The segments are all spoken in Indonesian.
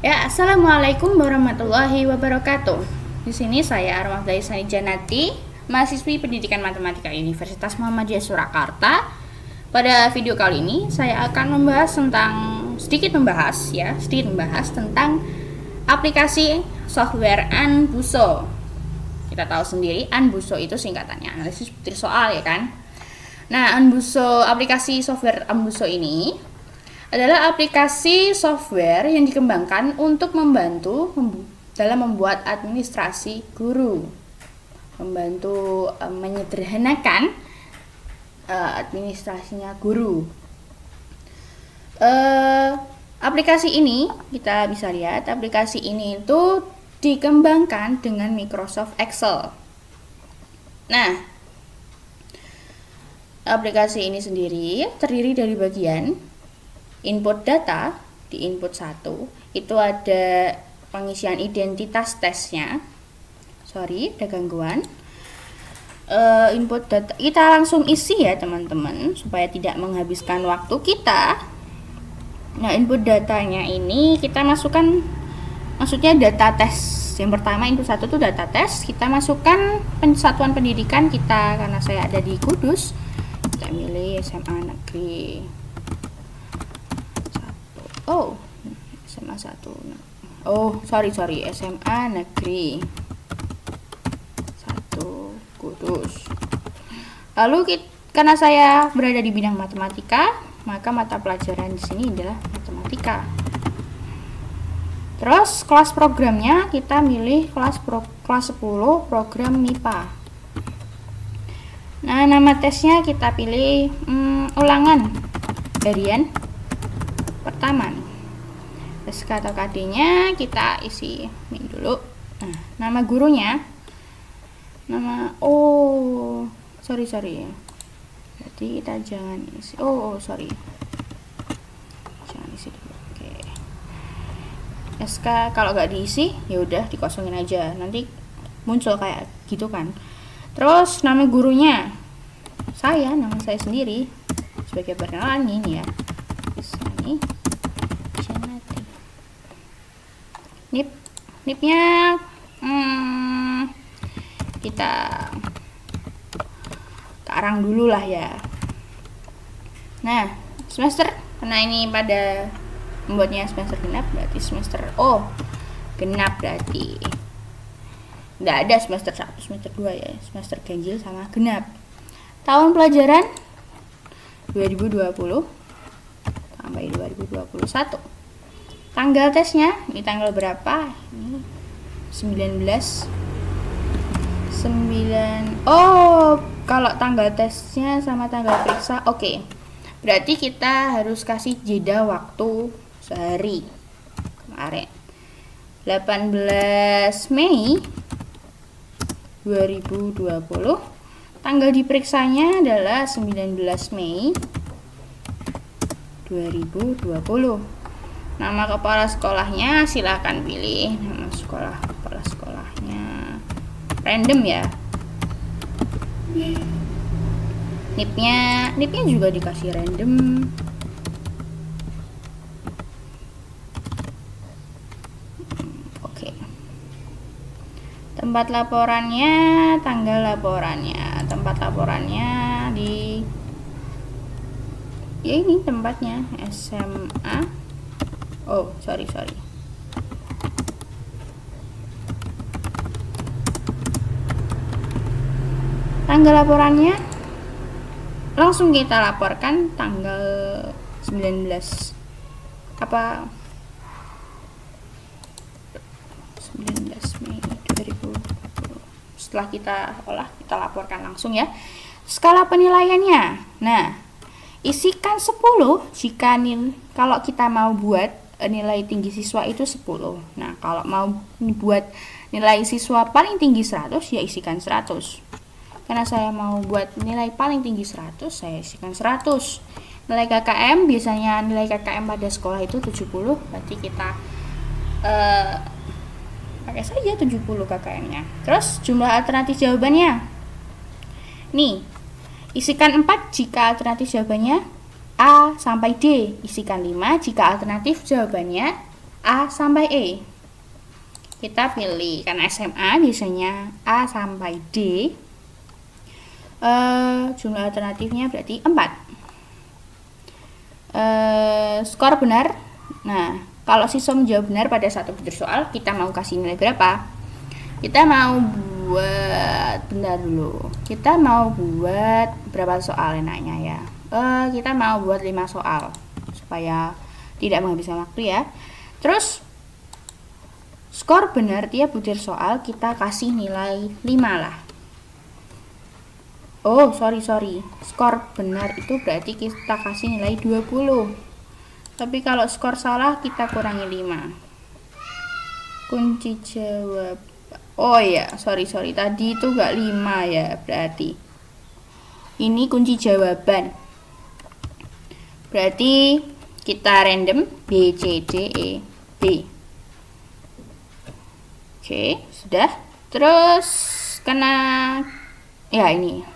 Ya, assalamualaikum warahmatullahi wabarakatuh. Di sini saya Arwah Daisani Janati, mahasiswi Pendidikan Matematika Universitas Muhammadiyah Surakarta. Pada video kali ini saya akan sedikit membahas tentang aplikasi software Anbuso. Kita tahu sendiri Anbuso itu singkatannya analisis butir soal, ya kan? Nah, aplikasi software Anbuso ini adalah aplikasi software yang dikembangkan untuk membantu dalam membuat administrasi guru, membantu menyederhanakan administrasinya guru. Aplikasi ini kita bisa lihat, aplikasi ini itu dikembangkan dengan Microsoft Excel. Nah, aplikasi ini sendiri terdiri dari bagian input data. Di input 1 itu ada pengisian identitas tesnya. Ada gangguan. Input data kita langsung isi ya teman-teman, supaya tidak menghabiskan waktu kita. Nah, input datanya ini kita masukkan, maksudnya data tes. Yang pertama input 1 itu data tes, kita masukkan satuan pendidikan kita. Karena saya ada di Kudus, kita milih SMA Negeri SMA 1. SMA Negeri 1 Kudus. Lalu karena saya berada di bidang matematika, maka mata pelajaran di sini adalah matematika. Terus kelas programnya kita milih kelas 10 program MIPA. Nah, nama tesnya kita pilih ulangan harian pertama nih. SK atau KD-nya kita isi dulu. Nah, nama gurunya, berarti kita jangan isi. Jangan isi dulu. Oke. SK kalau nggak diisi, ya udah dikosongin aja. Nanti muncul kayak gitu kan. Terus nama gurunya, nama saya sendiri sebagai perkenalan ini ya. Ini nipnya kita karang dulu lah ya. Nah, semester, karena ini pada membuatnya semester genap, berarti genap berarti nggak ada semester 1, semester 2 ya, semester ganjil sama genap. Tahun pelajaran 2020 sampai 2021. Tanggal tesnya, ini tanggal berapa? Ini 19. Kalau tanggal tesnya sama tanggal periksa, oke. Berarti kita harus kasih jeda waktu sehari. Kemarin 18 Mei 2020. Tanggal diperiksanya adalah 19 Mei 2020. Nama kepala sekolahnya silakan pilih nama kepala sekolahnya random ya. Nipnya juga dikasih random. Oke. Tempat laporannya, tanggal laporannya, tempat laporannya di ini tempatnya SMA. Tanggal laporannya langsung kita laporkan tanggal 19 Mei 2020. Setelah kita kita laporkan langsung ya. Skala penilaiannya. Nah, isikan 10 kalau kita mau buat nilai tinggi siswa itu 10. Nah, kalau mau buat nilai siswa paling tinggi 100, ya isikan 100. Karena saya mau buat nilai paling tinggi 100, saya isikan 100. Nilai KKM, biasanya nilai KKM pada sekolah itu 70, berarti kita pakai saja 70 KKM-nya. Terus jumlah alternatif jawabannya. Nih, isikan 4 jika alternatif jawabannya A sampai D. Isikan 5 jika alternatif jawabannya A sampai E. Kita pilih, karena SMA biasanya A sampai D. Jumlah alternatifnya berarti 4. Skor benar. Nah, kalau siswa menjawab benar pada satu butir soal, kita mau kasih nilai berapa? Kita mau buat, bentar dulu. Kita mau buat berapa soal enaknya ya? Kita mau buat 5 soal supaya tidak menghabiskan waktu ya. Terus skor benar tiap butir soal kita kasih nilai 5 lah. Oh, sorry. Skor benar itu berarti kita kasih nilai 20. Tapi kalau skor salah kita kurangi 5. Kunci jawab. Oh ya, sorry. Tadi itu gak 5 ya, berarti. Ini kunci jawaban. Berarti kita random B, C, D, E, B. Oke, sudah. Terus karena ya ini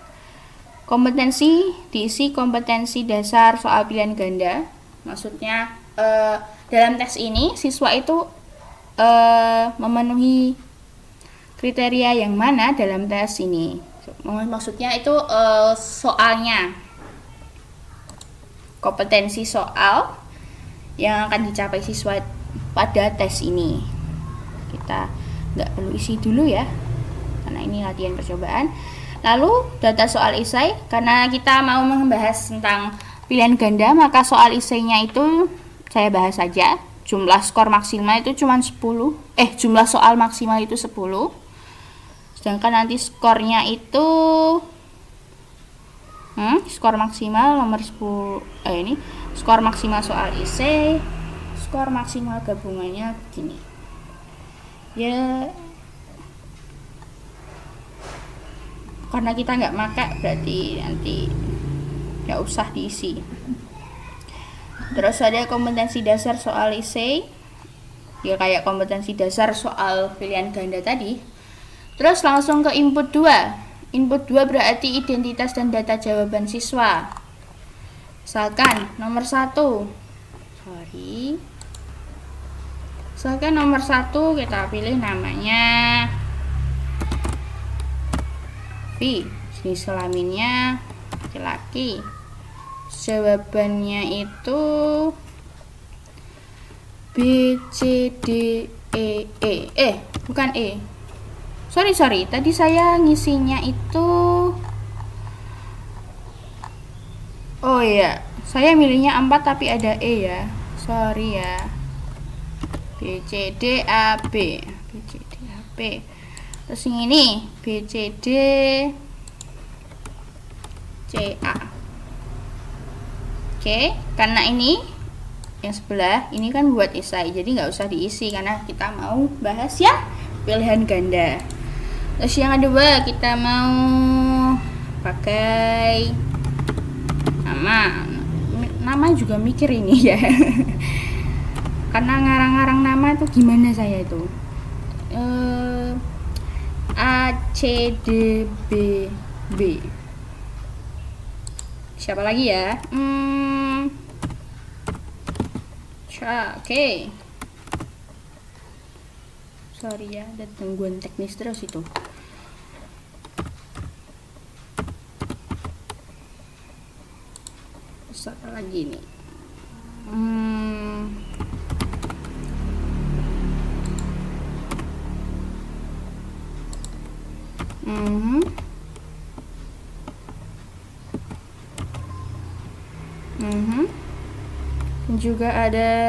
kompetensi diisi kompetensi dasar soal pilihan ganda. Maksudnya dalam tes ini siswa itu memenuhi kriteria yang mana dalam tes ini. Maksudnya itu soalnya, kompetensi soal yang akan dicapai siswa pada tes ini. Kita nggak perlu isi dulu ya, karena ini latihan percobaan. Lalu data soal esai, karena kita mau membahas tentang pilihan ganda, maka soal esainya itu saya bahas saja. Jumlah skor maksimal itu cuma 10. Jumlah soal maksimal itu 10. Sedangkan nanti skornya itu skor maksimal nomor 10. Ini skor maksimal soal esai, skor maksimal gabungannya begini. Ya, karena kita nggak pakai berarti nanti nggak usah diisi. Terus ada kompetensi dasar soal esai, ya kayak kompetensi dasar soal pilihan ganda tadi. Terus langsung ke input 2. Input 2 berarti identitas dan data jawaban siswa. Misalkan nomor 1, misalkan nomor 1 kita pilih namanya V, jenis kelaminnya laki-laki. Jawabannya itu B, C, D, E. Bukan E. Sorry. Tadi saya ngisinya itu, oh iya, saya milihnya 4 tapi ada E ya. Sorry ya. B, C, D, A, B. Terus yang ini B, C, D, C, A. Oke, karena ini yang sebelah ini kan buat esai, jadi nggak usah diisi karena kita mau bahas ya pilihan ganda. Terus yang kedua kita mau pakai nama juga mikir ini ya. Karena ngarang-ngarang nama itu gimana saya itu. A, C, D, B, B. Siapa lagi ya? Oke. Sorry ya, ada gangguan teknis terus itu. Terus apa lagi nih? Juga ada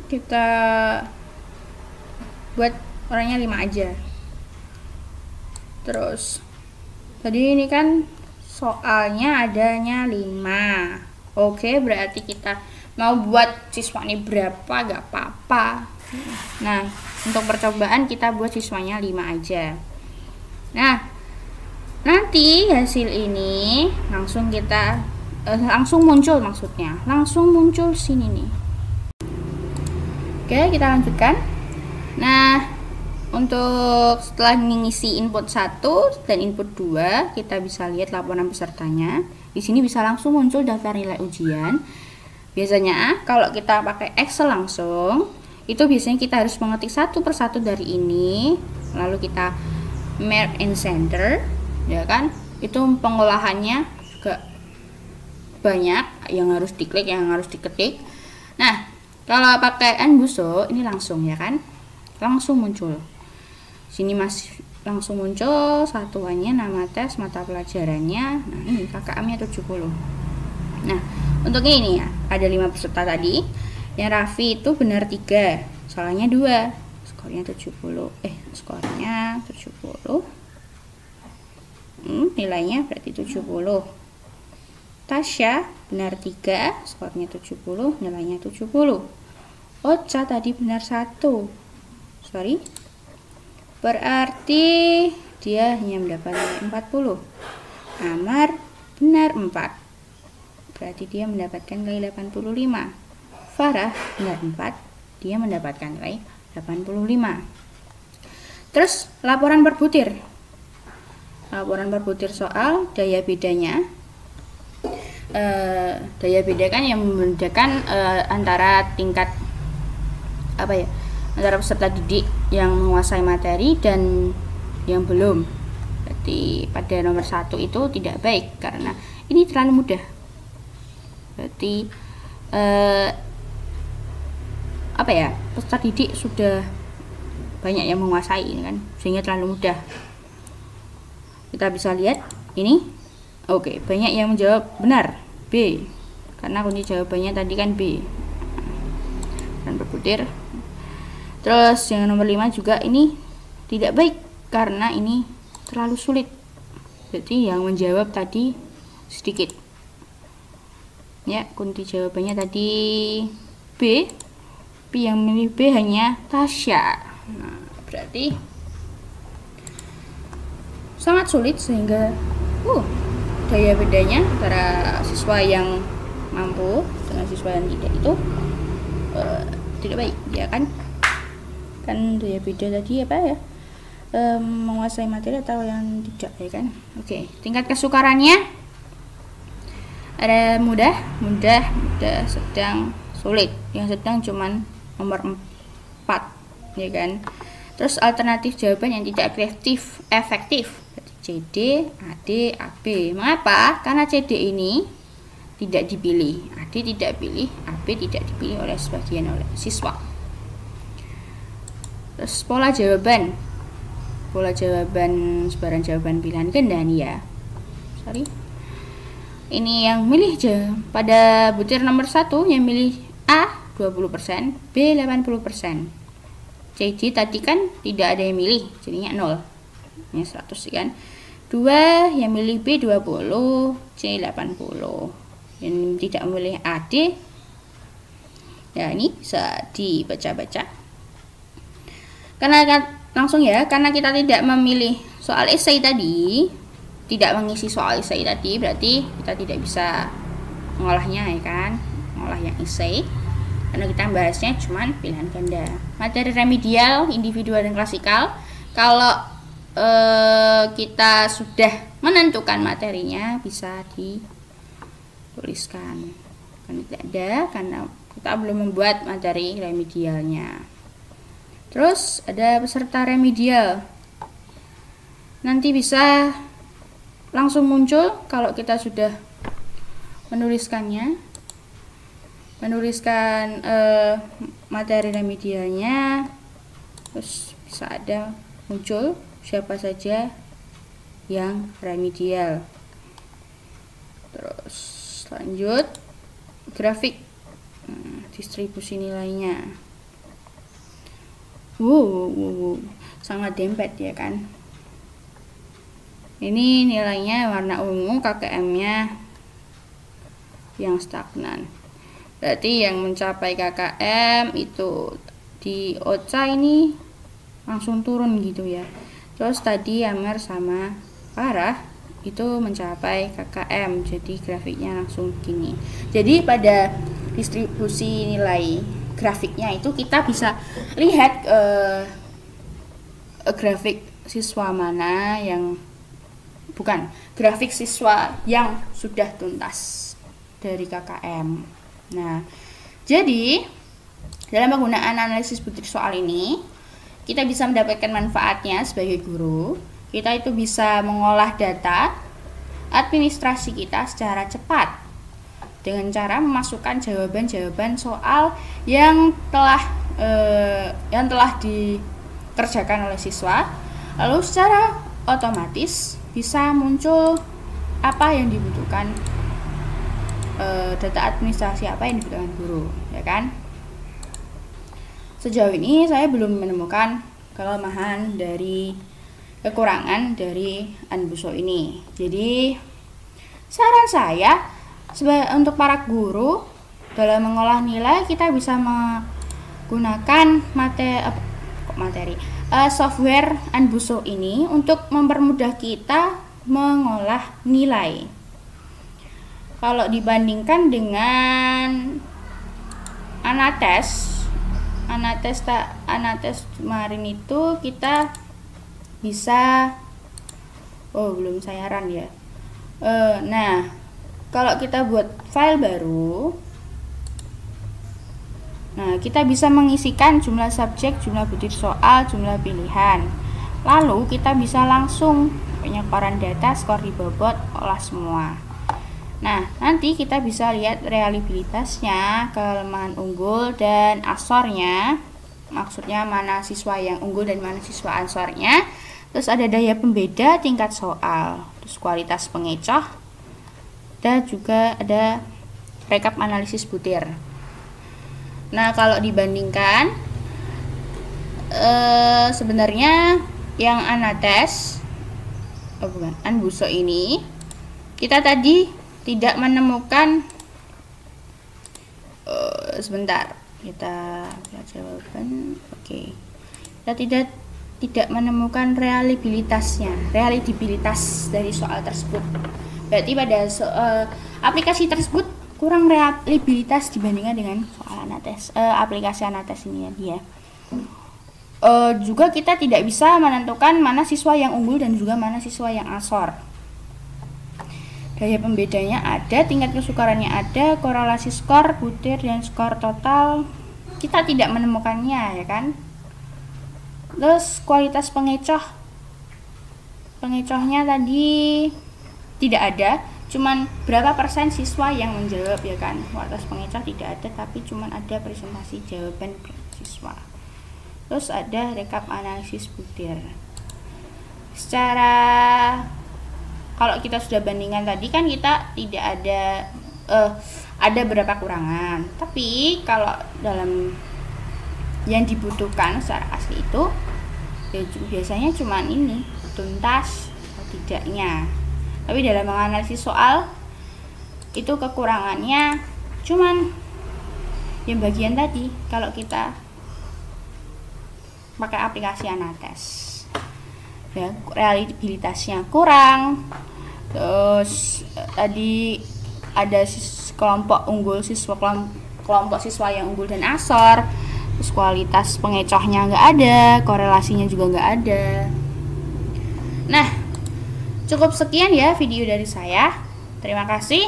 kita buat orangnya 5 aja. Terus tadi ini kan soalnya adanya 5. Oke, berarti kita mau buat siswanya berapa gak apa-apa. Nah, untuk percobaan kita buat siswanya 5 aja. Nah, nanti hasil ini langsung kita langsung muncul, maksudnya langsung muncul sini nih. Oke, kita lanjutkan. Nah, untuk setelah mengisi input 1 dan input 2, kita bisa lihat laporan pesertanya. Di sini bisa langsung muncul daftar nilai ujian. Biasanya kalau kita pakai Excel langsung, itu biasanya kita harus mengetik satu persatu dari ini, lalu kita merge and center, ya kan? Itu pengolahannya juga banyak yang harus diklik, yang harus diketik. Nah, kalau pakai Nbuso ini langsung, ya kan? Langsung muncul. Sini masih langsung muncul satuannya, nama tes, mata pelajarannya. Nah, ini KKM-nya 70. Nah, untuk ini ya, ada 5 peserta tadi. Yang Raffi itu benar 3, salahnya 2. Skornya 70. Skornya 70. Nilainya berarti 70. Tasya benar 3, skornya 70, nilainya 70. Ocha tadi benar 1. Sorry. Berarti dia hanya mendapat nilai 40. Amar benar 4. Berarti dia mendapatkan nilai 85. Farah benar 4. Dia mendapatkan nilai 85. Terus laporan berbutir. Laporan berbutir soal daya bedanya. Daya beda kan yang membedakan antara tingkat antara peserta didik yang menguasai materi dan yang belum. Berarti pada nomor 1 itu tidak baik karena ini terlalu mudah. Berarti peserta didik sudah banyak yang menguasai kan, sehingga terlalu mudah. Kita bisa lihat ini. Oke, banyak yang menjawab benar B, karena kunci jawabannya tadi kan B. Dan berbutir. Terus yang nomor 5 juga ini tidak baik karena ini terlalu sulit. Berarti yang menjawab tadi sedikit. Ya, kunci jawabannya tadi B. Yang memilih B hanya Tasya. Nah, berarti sangat sulit sehingga daya bedanya antara siswa yang mampu dengan siswa yang tidak itu tidak baik, ya kan? Kan daya beda tadi menguasai materi atau yang tidak, ya kan? Oke, tingkat kesukarannya ada mudah, sedang, sulit. Yang sedang cuman nomor 4, ya kan? Terus alternatif jawaban yang tidak efektif CD, AD, AB. Mengapa? Karena CD ini tidak dipilih, AD tidak pilih, AB tidak dipilih oleh sebagian siswa. Terus pola jawaban sebaran jawaban pilihan ganda nih ya. Sorry. Ini yang milih pada butir nomor 1 yang milih A 20%, B 80%. CD tadi kan tidak ada yang milih, jadinya 0. Ini 100 kan. 2 yang milih B 20, C 80. Yang tidak memilih AD, ya ini bisa dibaca-baca. Karena langsung ya, karena kita tidak memilih soal esai tadi, tidak mengisi soal esai tadi, berarti kita tidak bisa mengolahnya, ya kan? Mengolah yang esai. Karena kita bahasnya cuman pilihan ganda. Materi remedial, individual dan klasikal. Kalau kita sudah menentukan materinya, bisa dituliskan. Kan tidak ada karena kita belum membuat materi remedialnya. Terus ada peserta remedial. Nanti bisa langsung muncul kalau kita sudah menuliskannya. Menuliskan materi remedialnya, terus bisa ada muncul siapa saja yang remedial. Terus lanjut grafik, distribusi nilainya. Sangat dempet, ya kan? Ini nilainya warna ungu, KKM-nya yang stagnan. Berarti yang mencapai KKM itu di Ocha ini langsung turun gitu ya. Terus tadi Amar sama Farah itu mencapai KKM, jadi grafiknya langsung gini. Jadi pada distribusi nilai grafiknya itu kita bisa lihat grafik siswa mana yang grafik siswa yang sudah tuntas dari KKM. Nah, jadi dalam penggunaan analisis butir soal ini, kita bisa mendapatkan manfaatnya sebagai guru. Kita itu bisa mengolah data administrasi kita secara cepat dengan cara memasukkan jawaban-jawaban soal yang telah dikerjakan oleh siswa, lalu secara otomatis bisa muncul apa yang dibutuhkan, data administrasi apa yang dibutuhkan guru, ya kan? Sejauh ini saya belum menemukan kekurangan dari Anbuso ini. Jadi saran saya untuk para guru dalam mengolah nilai, kita bisa menggunakan software Anbuso ini untuk mempermudah kita mengolah nilai. Kalau dibandingkan dengan Anates kemarin itu kita bisa belum saya run ya. Nah, kalau kita buat file baru, nah kita bisa mengisikan jumlah subjek, jumlah butir soal, jumlah pilihan. Lalu kita bisa langsung penyebaran data, skor dibobot, olah semua. Nah, nanti kita bisa lihat reliabilitasnya, kelemahan unggul dan ansornya. Maksudnya mana siswa yang unggul dan mana siswa ansornya. Terus ada daya pembeda, tingkat soal, terus kualitas pengecoh, dan juga ada rekap analisis butir. Nah, kalau dibandingkan sebenarnya yang Anbuso ini, kita tadi tidak menemukan sebentar, kita lihat jawaban. Oke. Kita tidak menemukan reliabilitas dari soal tersebut. Berarti pada aplikasi tersebut kurang reliabilitas dibandingkan dengan soal Anates, aplikasi Anates ini ya. Juga kita tidak bisa menentukan mana siswa yang unggul dan juga mana siswa yang ansor. Daya pembedanya ada, tingkat kesukarannya ada, korelasi skor butir dan skor total kita tidak menemukannya, ya kan? Terus kualitas pengecohnya tadi tidak ada, cuman berapa persen siswa yang menjawab, ya kan? Kualitas pengecoh tidak ada, tapi cuman ada presentasi jawaban siswa. Terus ada rekap analisis butir. Kalau kita sudah bandingkan tadi kan kita tidak ada berapa kurangan, tapi kalau dalam yang dibutuhkan secara asli itu ya biasanya cuma ini, tuntas atau tidaknya. Tapi dalam menganalisis soal itu kekurangannya cuman yang bagian tadi, kalau kita pakai aplikasi Anates ya, reliabilitasnya kurang. Terus tadi ada kelompok siswa yang unggul dan ansor. Terus kualitas pengecohnya nggak ada, korelasinya juga nggak ada. Nah, cukup sekian ya video dari saya. Terima kasih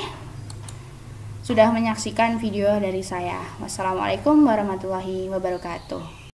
sudah menyaksikan video dari saya. Wassalamualaikum warahmatullahi wabarakatuh.